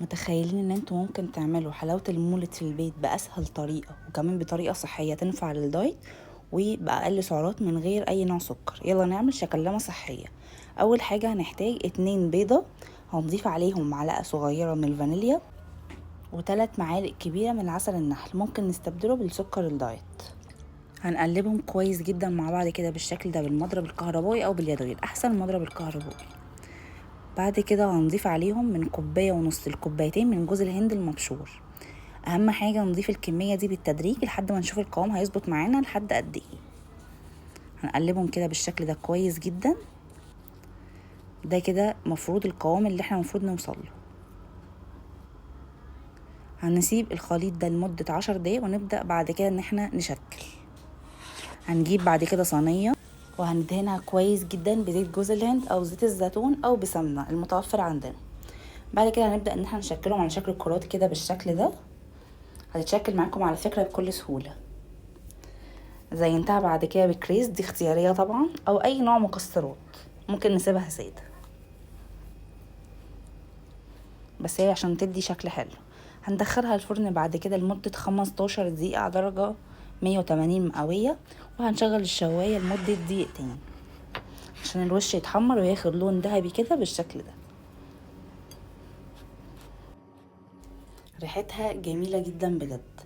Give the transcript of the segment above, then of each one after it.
متخيلين ان انتوا ممكن تعملوا حلاوة المولد في البيت بأسهل طريقة وكمان بطريقة صحية تنفع للدايت وبأقل سعرات من غير اي نوع سكر؟ يلا نعمل شكلمة صحية. اول حاجة هنحتاج 2 بيضة، هنضيف عليهم معلقة صغيرة من الفانيليا و3 معالق كبيرة من عسل النحل، ممكن نستبدله بالسكر الدايت. هنقلبهم كويس جدا مع بعض كده بالشكل ده بالمضرب الكهربائي او باليدوي، الاحسن المضرب الكهربائي. بعد كده هنضيف عليهم من 1.5 لكوبايتين من جوز الهند المبشور. اهم حاجه نضيف الكميه دي بالتدريج لحد ما نشوف القوام هيظبط معانا لحد قد ايه. هنقلبهم كده بالشكل ده كويس جدا. ده كده مفروض القوام اللي احنا المفروض نوصل له. هنسيب الخليط ده لمده 10 دقايق ونبدا بعد كده ان احنا نشكل. هنجيب بعد كده صينيه وهندهنها كويس جدا بزيت جوز الهند او زيت الزيتون او بسمنه المتوفر عندنا. بعد كده هنبدا ان احنا نشكلهم على شكل كرات كده بالشكل ده. هتتشكل معاكم على فكره بكل سهوله. زينتها بعد كده بكريز، دي اختياريه طبعا، او اي نوع مكسرات، ممكن نسيبها ساده بس هي عشان تدي شكل حلو. هندخلها الفرن بعد كده لمده 15 دقيقه على درجه 180 مئويه، وهنشغل الشوايه لمده دقيقتين عشان الوش يتحمر وياخد لون ذهبي كده بالشكل ده. ريحتها جميله جدا بجد.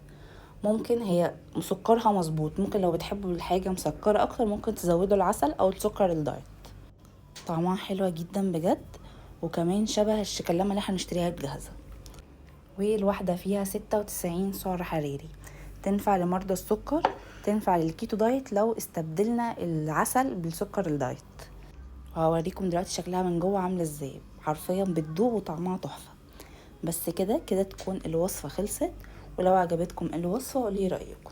ممكن هي مسكرها مظبوط، ممكن لو بتحبوا الحاجه مسكره اكتر ممكن تزودوا العسل او السكر الدايت. طعمها حلوة جدا بجد، وكمان شبه الشكلمة اللي احنا نشتريها جاهزة. والواحدة فيها 96 سعر حراري، تنفع لمرضى السكر، تنفع للكيتو دايت لو استبدلنا العسل بالسكر الدايت. وهوريكم دلوقتي شكلها من جوه عاملة ازاي، حرفيا بتدوب وطعمها تحفة. بس كده تكون الوصفة خلصت، ولو عجبتكم الوصفة قولي رأيكم.